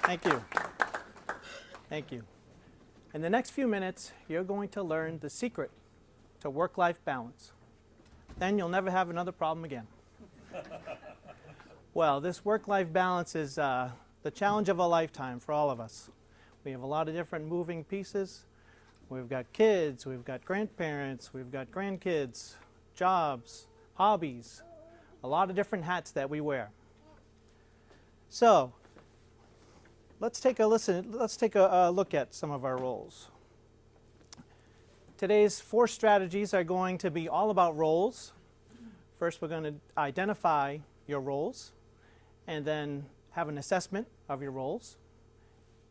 Thank you. Thank you. In the next few minutes, you're going to learn the secret to work-life balance. Then you'll never have another problem again. Well, this work-life balance is the challenge of a lifetime for all of us. We have a lot of different moving pieces. We've got kids, we've got grandparents, we've got grandkids, jobs, hobbies, a lot of different hats that we wear. So, let's take a look at some of our roles. Today's 4 strategies are going to be all about roles. First, we're going to identify your roles, and then have an assessment of your roles,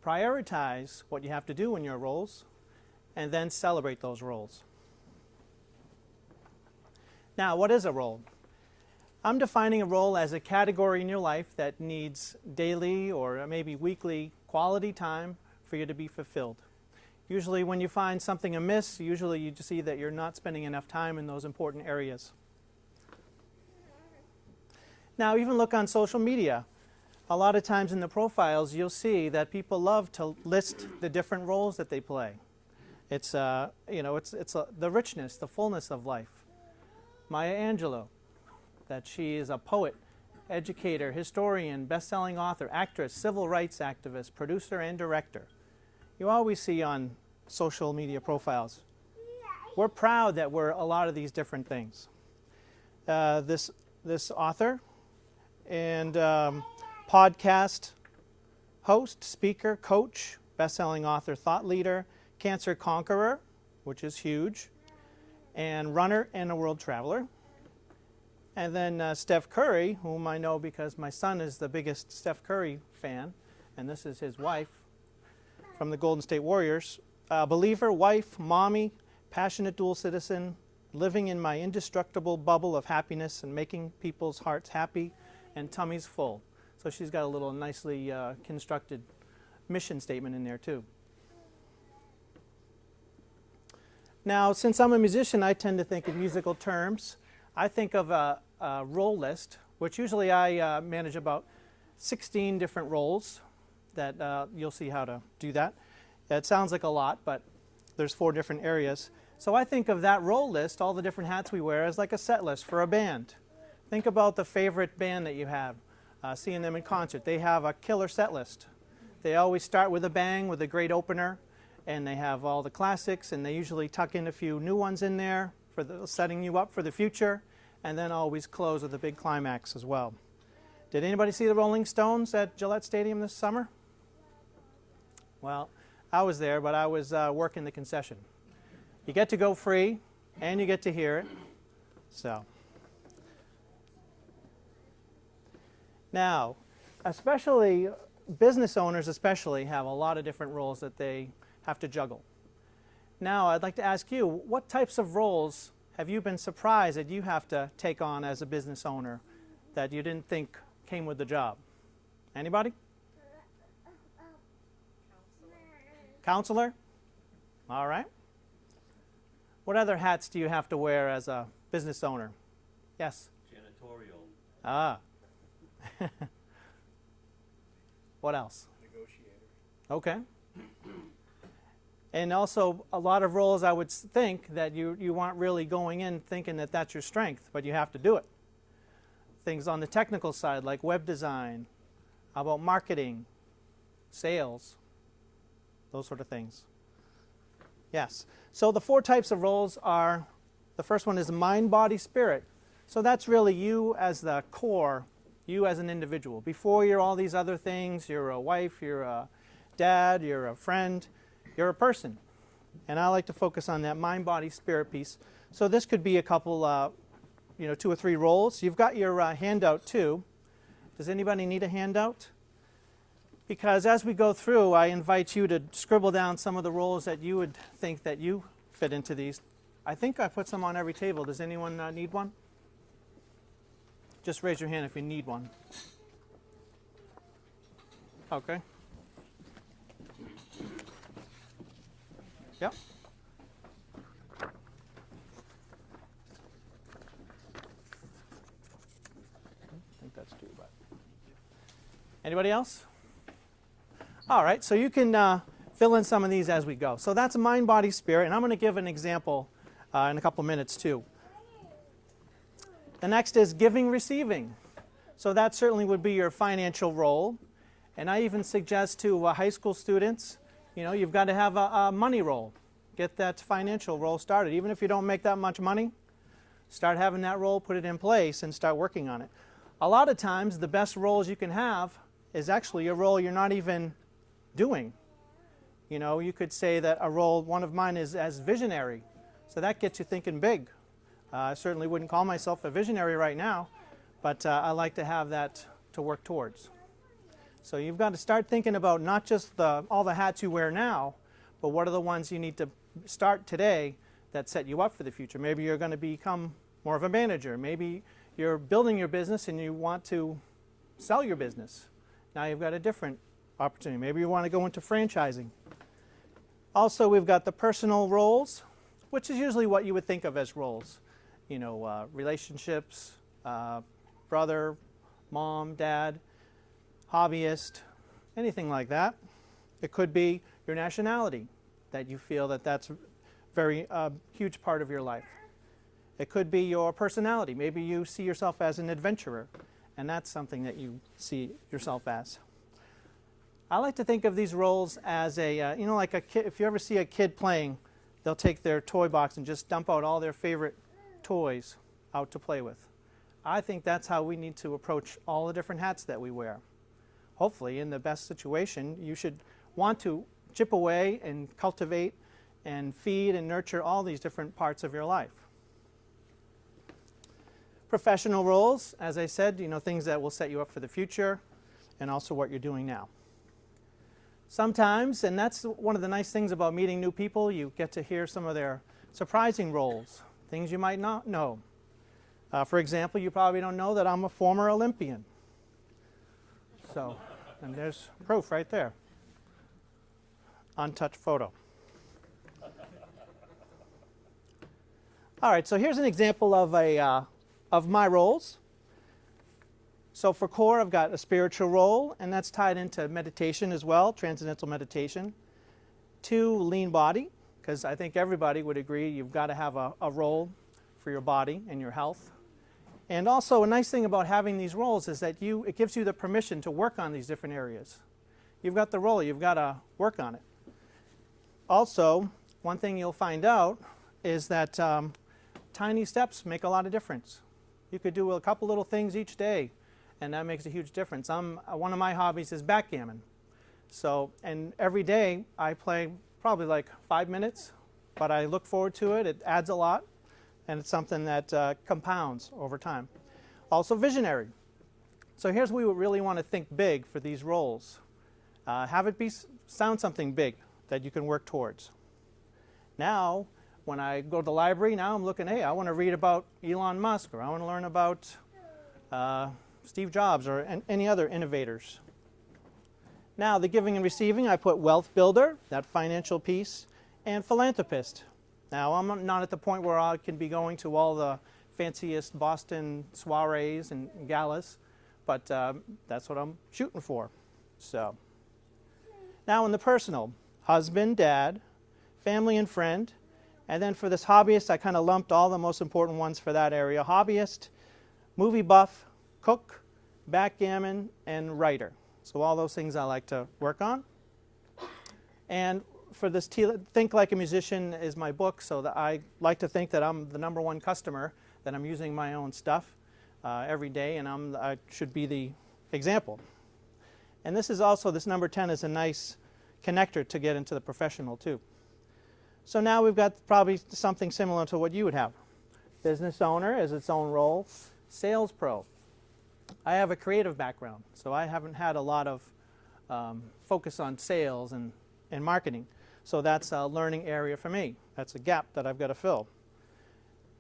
prioritize what you have to do in your roles, and then celebrate those roles. Now, what is a role? I'm defining a role as a category in your life that needs daily or maybe weekly quality time for you to be fulfilled. Usually when you find something amiss, usually you just see that you're not spending enough time in those important areas. Now, even look on social media. A lot of times in the profiles, you'll see that people love to list the different roles that they play. It's the richness, the fullness of life. Maya Angelou, that she is a poet, educator, historian, best-selling author, actress, civil rights activist, producer, and director. You always see on social media profiles. We're proud that we're a lot of these different things. This author and podcast host, speaker, coach, best-selling author, thought leader, cancer conqueror, which is huge, and runner and a world traveler. And then Steph Curry, whom I know because my son is the biggest Steph Curry fan, and this is his wife from the Golden State Warriors. Believer, wife, mommy, passionate dual citizen, living in my indestructible bubble of happiness and making people's hearts happy and tummies full. So she's got a little nicely constructed mission statement in there too. Now, since I'm a musician, I tend to think in musical terms. I think of a role list, which usually I manage about 16 different roles that you'll see how to do that. It sounds like a lot, but there's 4 different areas. So I think of that role list, all the different hats we wear, as like a set list for a band. Think about the favorite band that you have, seeing them in concert. They have a killer set list. They always start with a bang, with a great opener, and they have all the classics, and they usually tuck in a few new ones in there for setting you up for the future, and then always close with a big climax as well. Did anybody see the Rolling Stones at Gillette Stadium this summer? Well, I was there, but I was working the concession. You get to go free, and you get to hear it. So, now, especially business owners especially have a lot of different roles that they have to juggle. Now, I'd like to ask you, what types of roles have you been surprised that you have to take on as a business owner that you didn't think came with the job? Anybody? Counselor? All right. What other hats do you have to wear as a business owner? Yes? Janitorial. Ah. What else? Negotiator. Okay. And also a lot of roles I would think that you aren't really going in thinking that that's your strength, but you have to do it. Things on the technical side like web design, how about marketing, sales, those sort of things. Yes. So the 4 types of roles are, the first one is mind, body, spirit. So that's really you as the core, you as an individual. Before you're all these other things, you're a wife, you're a dad, you're a friend, you're a person. And I like to focus on that mind, body, spirit piece. So this could be a couple, 2 or 3 roles. You've got your handout too. Does anybody need a handout? Because as we go through, I invite you to scribble down some of the roles that you would think that you fit into these. I think I put some on every table. Does anyone need one? Just raise your hand if you need one. Okay. Yep. I think that's 2, but anybody else? All right, so you can fill in some of these as we go. So that's mind, body, spirit, and I'm going to give an example in a couple minutes too. The next is giving, receiving. So that certainly would be your financial role. And I even suggest to high school students, you've got to have a money role. Get that financial role started. Even if you don't make that much money, start having that role, put it in place, and start working on it. A lot of times, the best roles you can have is actually a role you're not even doing. You could say that a role, one of mine is as visionary. So that gets you thinking big. I certainly wouldn't call myself a visionary right now, but I like to have that to work towards. So you've got to start thinking about not just all the hats you wear now, but what are the ones you need to start today that set you up for the future. Maybe you're going to become more of a manager. Maybe you're building your business and you want to sell your business. Now you've got a different opportunity. Maybe you want to go into franchising. Also, we've got the personal roles, which is usually what you would think of as roles. Relationships, brother, mom, dad, hobbyist, anything like that. It could be your nationality, that you feel that that's a very huge part of your life. It could be your personality. Maybe you see yourself as an adventurer, and that's something that you see yourself as. I like to think of these roles as like a kid. If you ever see a kid playing, they'll take their toy box and just dump out all their favorite toys out to play with. I think that's how we need to approach all the different hats that we wear. Hopefully, in the best situation, you should want to chip away and cultivate and feed and nurture all these different parts of your life. Professional roles, as I said, things that will set you up for the future and also what you're doing now. Sometimes, and that's one of the nice things about meeting new people, you get to hear some of their surprising roles, things you might not know. For example, you probably don't know that I'm a former Olympian. So, and there's proof right there. Untouched photo. All right, so here's an example of my roles. So for core, I've got a spiritual role, and that's tied into meditation as well, transcendental meditation. 2, lean body, because I think everybody would agree you've got to have a role for your body and your health. And also a nice thing about having these roles is that it gives you the permission to work on these different areas. You've got the role, you've got to work on it. Also, one thing you'll find out is that tiny steps make a lot of difference. You could do a couple little things each day, and that makes a huge difference. One of my hobbies is backgammon. So, and every day I play probably like 5 minutes, but I look forward to it. It adds a lot, and it's something that compounds over time. Also visionary. So here's where we really want to think big for these roles. Have it sound something big that you can work towards. Now, when I go to the library, now I'm looking, hey, I want to read about Elon Musk, or I want to learn about Steve Jobs, or any other innovators. Now, the giving and receiving, I put wealth builder, that financial piece, and philanthropist. Now, I'm not at the point where I can be going to all the fanciest Boston soirees and galas, but that's what I'm shooting for. So, now in the personal, husband, dad, family and friend, and then for this hobbyist, I kind of lumped all the most important ones for that area. Hobbyist, movie buff, cook, backgammon, and writer. So all those things I like to work on. And for this Think Like a Musician is my book, so that I like to think that I'm the #1 customer, that I'm using my own stuff every day, and I should be the example. And this is also, this number 10 is a nice connector to get into the professional too. So now we've got probably something similar to what you would have. Business owner is its own role. Sales pro. I have a creative background, so I haven't had a lot of focus on sales and marketing. So that's a learning area for me. That's a gap that I've got to fill.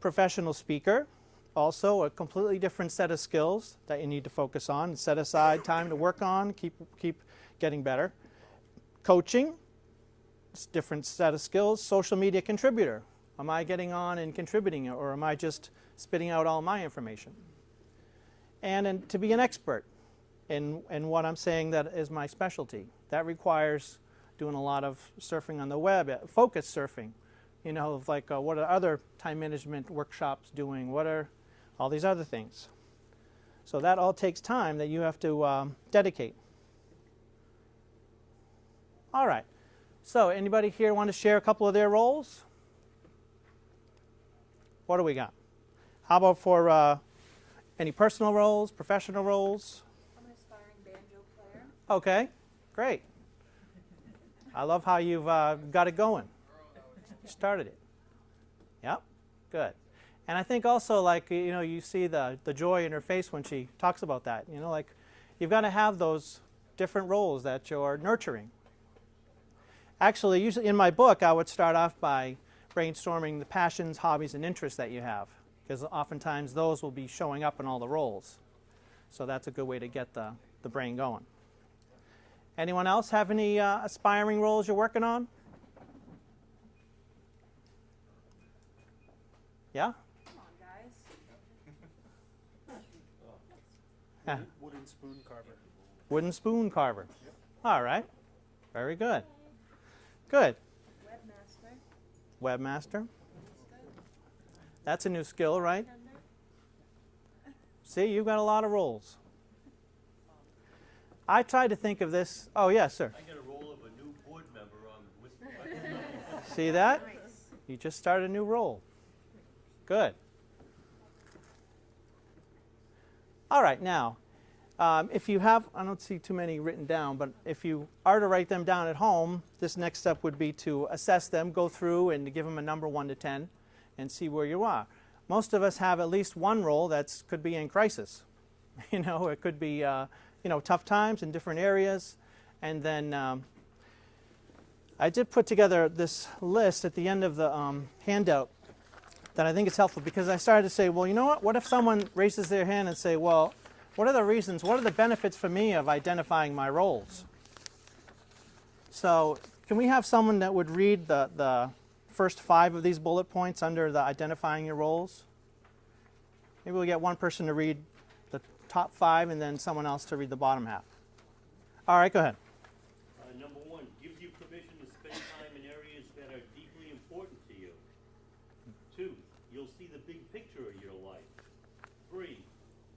Professional speaker, also a completely different set of skills that you need to focus on and set aside time to work on, keep getting better. Coaching, it's a different set of skills. Social media contributor. Am I getting on and contributing, or am I just spitting out all my information? And to be an expert. in what I'm saying that is my specialty. That requires doing a lot of surfing on the web, focus surfing. You know, like what are other time management workshops doing? What are all these other things? So that all takes time that you have to dedicate. All right. So anybody here want to share a couple of their roles? What do we got? How about for any personal roles, professional roles? I'm an aspiring banjo player. Okay, great. I love how you've got it going. Started it. Yep, good. And I think also, like, you know, you see the joy in her face when she talks about that. You know, like, you've got to have those different roles that you're nurturing. Actually, usually in my book, I would start off by brainstorming the passions, hobbies, and interests that you have, because oftentimes those will be showing up in all the roles. So that's a good way to get the brain going. Anyone else have any aspiring roles you're working on? Yeah? Come on, guys. Yeah. Wooden spoon carver. Wooden spoon carver. Yep. All right. Very good. Good. Webmaster. Webmaster. That's a new skill, right? See, you've got a lot of roles. I try to think of this. Oh, yes, sir. I get a role of a new board member on Webster. See that? Nice. You just started a new role. Good. All right, now, if you have, I don't see too many written down, but if you are to write them down at home, this next step would be to assess them, go through and give them a number 1 to 10 and see where you are. Most of us have at least one role that could be in crisis. You know, it could be, you know, tough times in different areas. And then I did put together this list at the end of the handout that I think is helpful, because I started to say, well, you know what if someone raises their hand and say, well, what are the reasons, what are the benefits for me of identifying my roles? So can we have someone that would read the first 5 of these bullet points under the identifying your roles? Maybe we'll get one person to read the top 5 and then someone else to read the bottom half. All right, go ahead. Number 1, gives you permission to spend time in areas that are deeply important to you. 2, you'll see the big picture of your life. 3,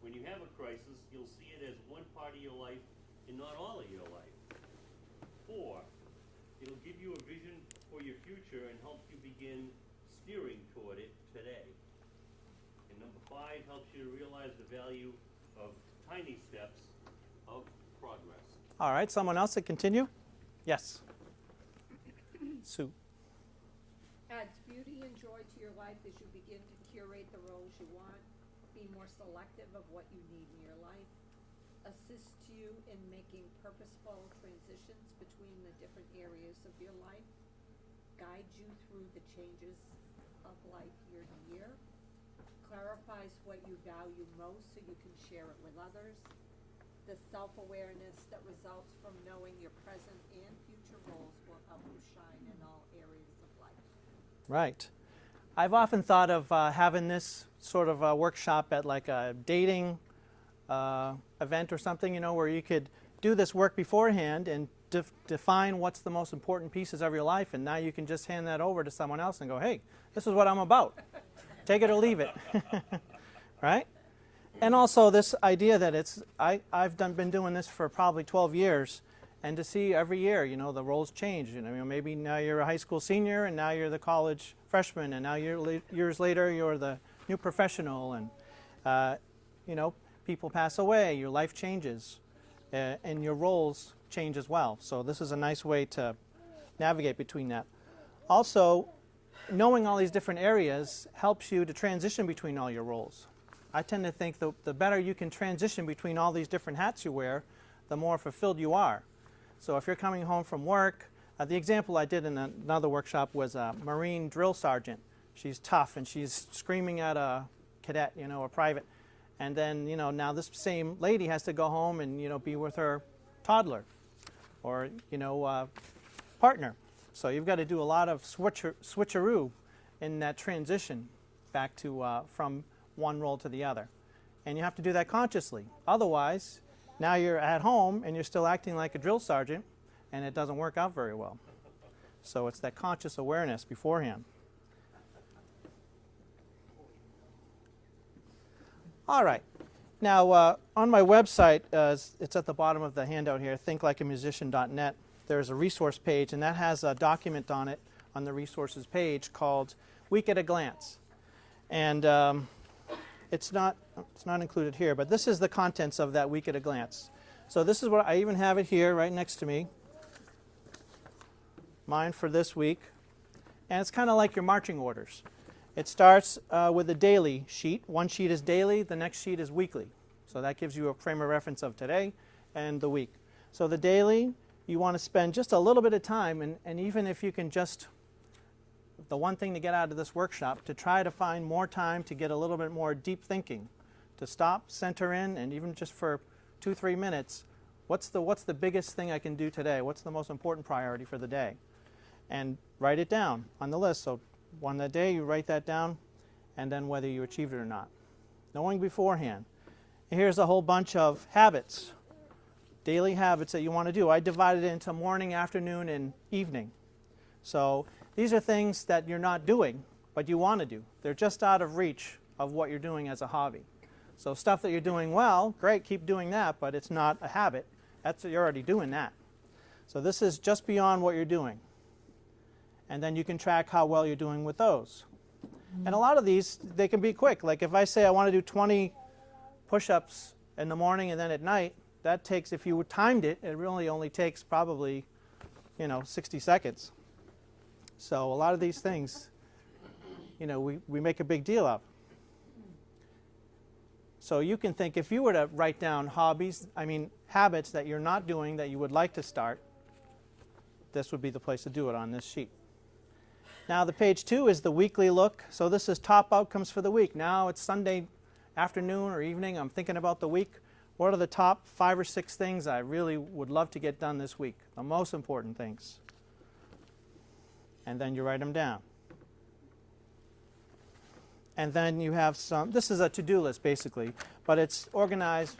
when you have a crisis, you'll see it as one part of your life and not all of your life. 4, it'll give you a vision for your future and help you begin steering toward it today. And number 5 helps you to realize the value of tiny steps of progress. All right, someone else to continue? Yes. Sue. Adds beauty and joy to your life as you begin to curate the roles you want. Be more selective of what you need in your life. Assists you in making purposeful transitions between the different areas of your life. Guides you through the changes of life year to year. Clarifies what you value most so you can share it with others. The self-awareness that results from knowing your present and future roles will help you shine in all areas of life. Right. I've often thought of having this sort of workshop at like a dating event or something, you know, where you could do this work beforehand and define what's the most important pieces of your life, and now you can just hand that over to someone else and go, hey, this is what I'm about. Take it or leave it. Right? And also this idea that it's, I've been doing this for probably 12 years, and to see every year, you know, the roles change. You know, maybe now you're a high school senior, and now you're the college freshman, and now years later you're the new professional, and you know, people pass away, your life changes, and your roles change as well. So this is a nice way to navigate between that. Also, knowing all these different areas helps you to transition between all your roles. I tend to think the better you can transition between all these different hats you wear, the more fulfilled you are. So if you're coming home from work, the example I did in another workshop was a Marine drill sergeant. She's tough and she's screaming at a cadet, you know, a private. And then, you know, now this same lady has to go home and, you know, be with her toddler or, you know, partner. So you've got to do a lot of switcheroo in that transition back to from one role to the other. And you have to do that consciously. Otherwise, Now you're at home and you're still acting like a drill sergeant, and it doesn't work out very well. So it's that conscious awareness beforehand. All right. Now, on my website, it's at the bottom of the handout here, thinklikeamusician.net. There's a resource page, and that has a document on it, on the resources page, called Week at a Glance. And it's not included here, but this is the contents of that Week at a Glance. So this is what I even have it here right next to me. Mine for this week. And it's kind of like your marching orders. It starts with a daily sheet. One sheet is daily, the next sheet is weekly. So that gives you a frame of reference of today and the week. So the daily, you want to spend just a little bit of time, and even if you can just, the one thing to get out of this workshop, to try to find more time to get a little bit more deep thinking, to stop, center in, and even just for 2-3 minutes, what's the biggest thing I can do today? What's the most important priority for the day? And write it down on the list. So one a day, you write that down, and then whether you achieved it or not. Knowing beforehand. And here's a whole bunch of habits, daily habits that you want to do. I divided it into morning, afternoon, and evening. So these are things that you're not doing, but you want to do. They're just out of reach of what you're doing as a hobby. So stuff that you're doing well, great, keep doing that, but it's not a habit. You're already doing that. So this is just beyond what you're doing. And then you can track how well you're doing with those. And a lot of these, they can be quick. Like if I say I want to do 20 push-ups in the morning and then at night, that takes, if you timed it, it really only takes probably, 60 seconds. So a lot of these things, we make a big deal of. So you can think, if you were to write down habits that you're not doing that you would like to start, this would be the place to do it on this sheet. Now the page 2 is the weekly look. So this is top outcomes for the week. Now it's Sunday afternoon or evening. I'm thinking about the week. What are the top 5 or 6 things I really would love to get done this week? The most important things. And then you write them down. And then you have this is a to-do list basically, but it's organized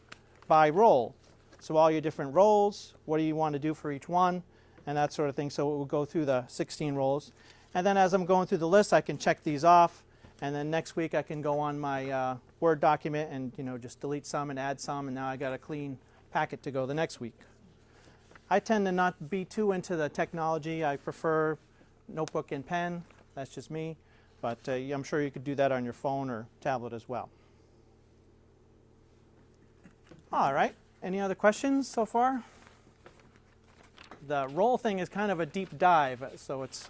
by role. So all your different roles, what do you want to do for each one, and that sort of thing. So it will go through the 16 roles. And then as I'm going through the list, I can check these off. And then next week I can go on my Word document and just delete some and add some, and now I got a clean packet to go the next week. I tend to not be too into the technology. I prefer notebook and pen. That's just me. But I'm sure you could do that on your phone or tablet as well. All right. Any other questions so far? The role thing is kind of a deep dive, so it's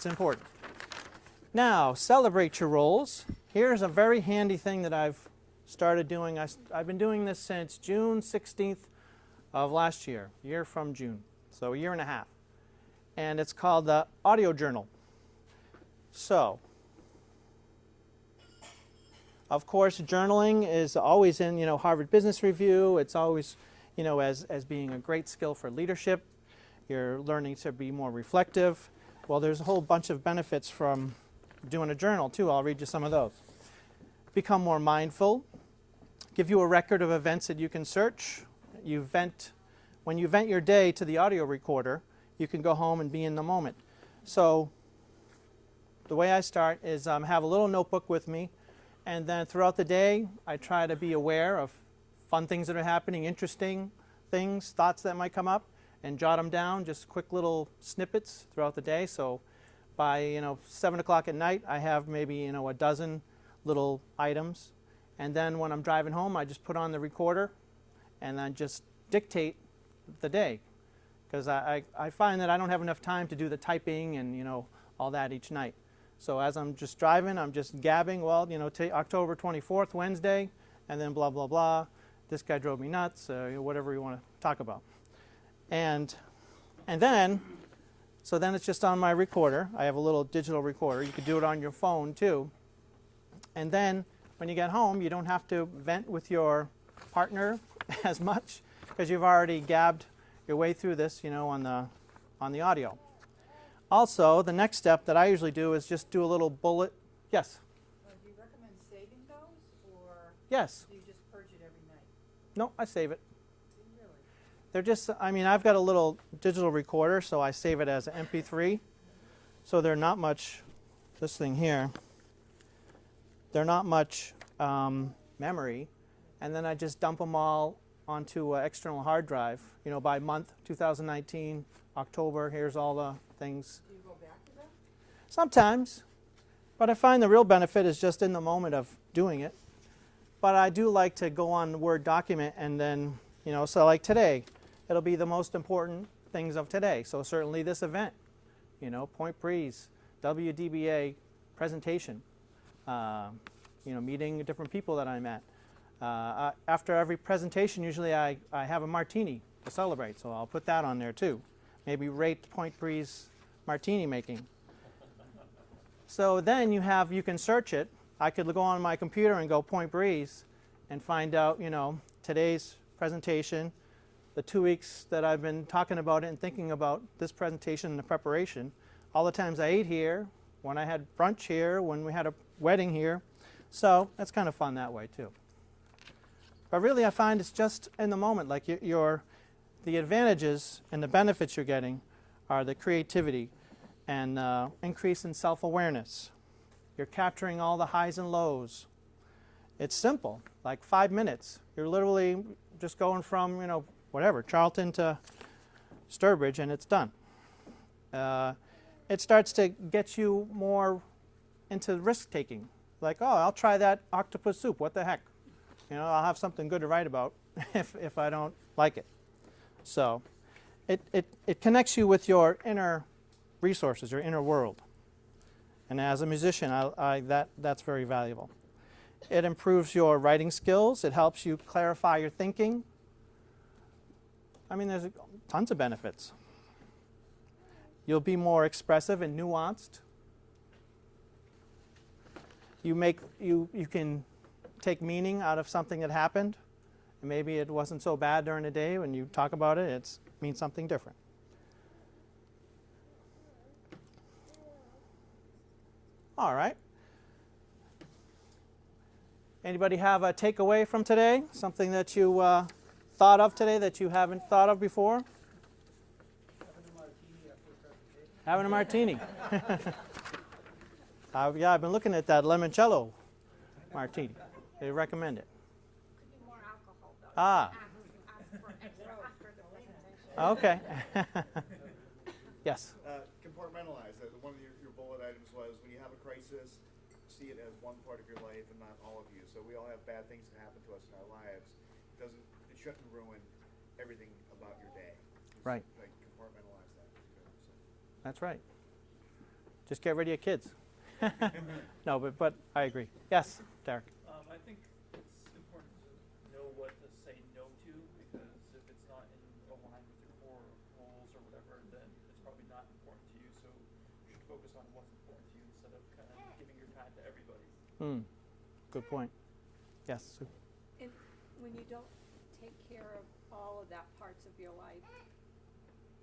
important. Now, celebrate your roles. Here's a very handy thing that I've started doing. I've been doing this since June 16th of last year, year from June, so a year and a half. And it's called the Audio Journal. So, of course, journaling is always in, Harvard Business Review. It's always, as being a great skill for leadership. You're learning to be more reflective. Well, there's a whole bunch of benefits from doing a journal, too. I'll read you some of those. Become more mindful. Give you a record of events that you can search. When you vent your day to the audio recorder, you can go home and be in the moment. So the way I start is have a little notebook with me, and then throughout the day, I try to be aware of fun things that are happening, interesting things, thoughts that might come up, and jot them down, just quick little snippets throughout the day. So by 7 o'clock at night, I have maybe a dozen little items. And then when I'm driving home, I just put on the recorder and then just dictate the day. Because I find that I don't have enough time to do the typing and all that each night. So as I'm just driving, I'm just gabbing, October 24th, Wednesday, and then blah, blah, blah. This guy drove me nuts, whatever you want to talk about. And then it's just on my recorder. I have a little digital recorder. You could do it on your phone too. And then when you get home, you don't have to vent with your partner as much because you've already gabbed your way through this, on the audio. Also, the next step that I usually do is just do a little bullet. Yes? Do you recommend saving those, or Yes. do you just purge No, I save it. They're just, I mean, I've got a little digital recorder, so I save it as an MP3. So they're not much, this thing here, they're not much memory. And then I just dump them all onto an external hard drive, you know, by month, 2019, October, here's all the things. Do you go back to them? Sometimes, but I find the real benefit is just in the moment of doing it. But I do like to go on the Word document and then, you know, so like today, it'll be the most important things of today. So certainly this event, you know, Point Breeze, WDBA presentation, you know, meeting different people that I met. After every presentation, usually I have a martini to celebrate, so I'll put that on there too. Maybe rate Point Breeze martini making. So then you can search it. I could go on my computer and go Point Breeze and find out, you know, today's presentation, the 2 weeks that I've been talking about it and thinking about this presentation and the preparation, all the times I ate here, when I had brunch here, when we had a wedding here. So that's kind of fun that way too. But really I find it's just in the moment, like the advantages and the benefits you're getting are the creativity and increase in self-awareness. You're capturing all the highs and lows. It's simple, like 5 minutes. You're literally just going from, you know, whatever, Charlton to Sturbridge, and it's done. It starts to get you more into risk-taking. Like, oh, I'll try that octopus soup. What the heck? You know, I'll have something good to write about if I don't like it. So it connects you with your inner resources, your inner world. And as a musician, that's very valuable. It improves your writing skills. It helps you clarify your thinking. I mean, there's tons of benefits. You'll be more expressive and nuanced. You can take meaning out of something that happened. And maybe it wasn't so bad during the day. When you talk about it, it means something different. All right. Anybody have a takeaway from today? Something that you thought of today that you haven't thought of before? Having a martini. Yeah, I've been looking at that limoncello martini. They recommend it. Could be more alcohol though. Ah. Ask for extra after the presentation. Okay. Yes. Compartmentalize. One of your bullet items was when you have a crisis, see it as one part of your life and not all of you. So we all have bad things that happen to us in our lives. It shouldn't ruin everything about your day. Just, right. Like compartmentalize that. That's right. Just get rid of your kids. No, but I agree. Yes, Derek. I think it's important to know what to say no to, because if it's not in line with your core roles or whatever, then it's probably not important to you. So you should focus on what's important to you instead of kind of giving your time to everybody. Good point. Yes. And when you don't take care of all of that parts of your life,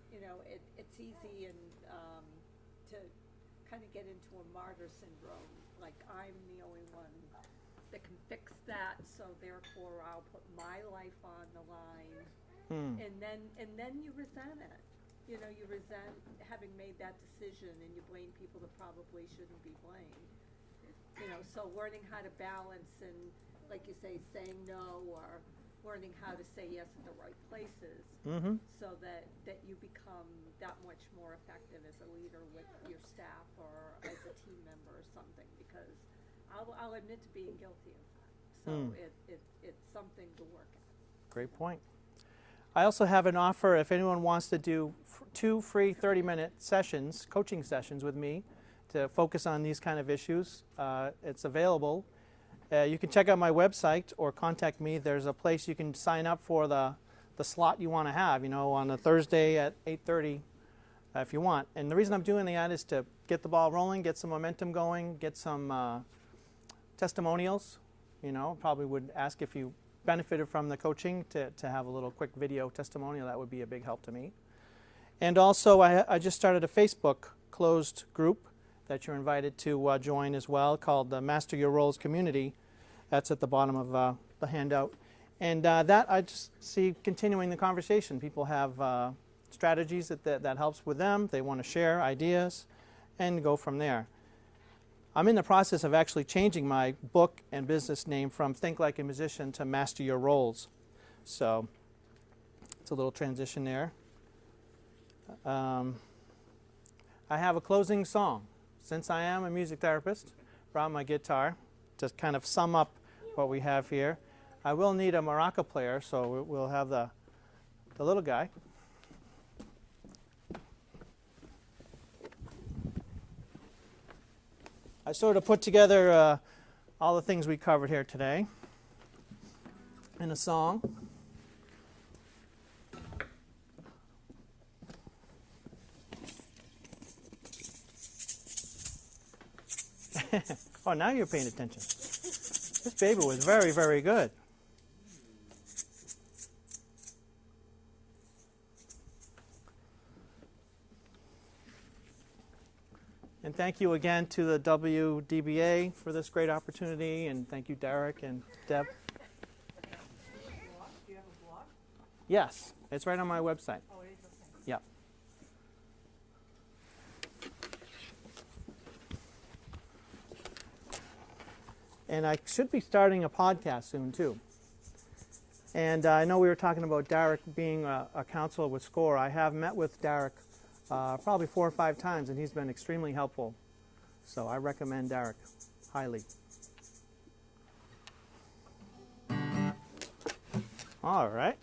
you know, it's easy and to kind of get into a martyr syndrome. Like, I'm the only one that can fix that, so therefore I'll put my life on the line. And then you resent it. You know, you resent having made that decision, and you blame people that probably shouldn't be blamed. You know, so learning how to balance and, like you say, saying no, or learning how to say yes at the right places, so that you become that much more effective as a leader with your staff or as a team member or something, because I'll admit to being guilty of that. So it's something to work at. Great point. I also have an offer if anyone wants to do 2 free 30-minute sessions, coaching sessions with me to focus on these kind of issues. It's available. You can check out my website or contact me. There's a place you can sign up for the slot you want to have, you know, on a Thursday at 8:30 if you want. And the reason I'm doing that is to get the ball rolling, get some momentum going, get some testimonials. You know, probably would ask if you benefited from the coaching to have a little quick video testimonial. That would be a big help to me. And also, I just started a Facebook closed group that you're invited to join as well, called the Master Your Roles Community. That's at the bottom of the handout. And that I just see continuing the conversation. People have strategies that helps with them. They want to share ideas and go from there. I'm in the process of actually changing my book and business name from Think Like a Musician to Master Your Roles. So it's a little transition there. I have a closing song. Since I am a music therapist, brought my guitar to kind of sum up what we have here. I will need a maraca player, so we'll have the little guy. I sort of put together all the things we covered here today in a song. Oh, now you're paying attention. This baby was very, very good. And thank you again to the WDBA for this great opportunity, and thank you, Derek and Deb. Do you have a blog? Yes, it's right on my website. Oh, it is, okay. Yep. And I should be starting a podcast soon, too. And I know we were talking about Derek being a counselor with SCORE. I have met with Derek probably 4 or 5 times, and he's been extremely helpful. So I recommend Derek highly. All right.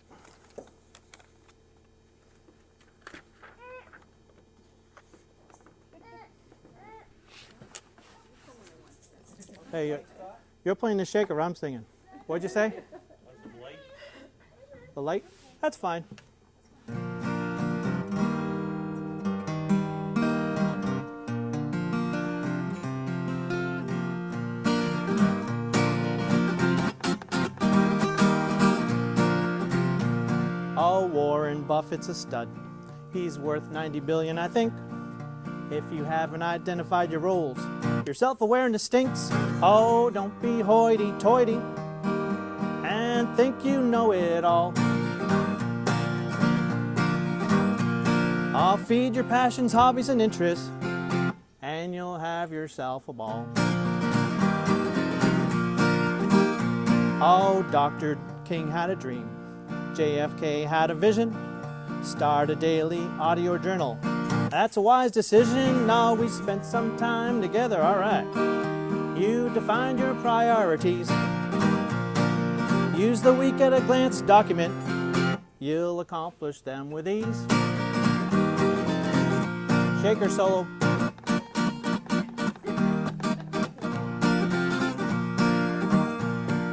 Hey, you're playing the shaker, I'm singing. What'd you say? The light. The light? That's fine. Oh, Warren Buffett's a stud. He's worth $90 billion, I think. If you haven't identified your roles, your self-awareness stinks. Oh, don't be hoity-toity and think you know it all. I'll feed your passions, hobbies, and interests, and you'll have yourself a ball. Oh, Dr. King had a dream. JFK had a vision. Start a daily audio journal. That's a wise decision. Now we spent some time together, all right. You defined your priorities. Use the week at a glance document. You'll accomplish them with ease. Shaker solo.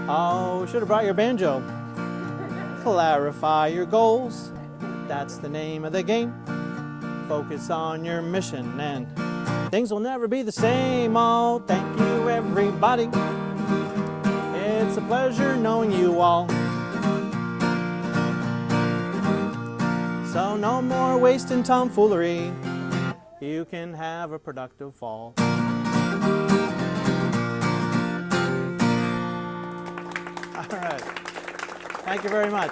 Oh, should have brought your banjo. Clarify your goals. That's the name of the game. Focus on your mission and things will never be the same. Oh, thank you, everybody. It's a pleasure knowing you all. So no more wasting tomfoolery. You can have a productive fall. All right. Thank you very much.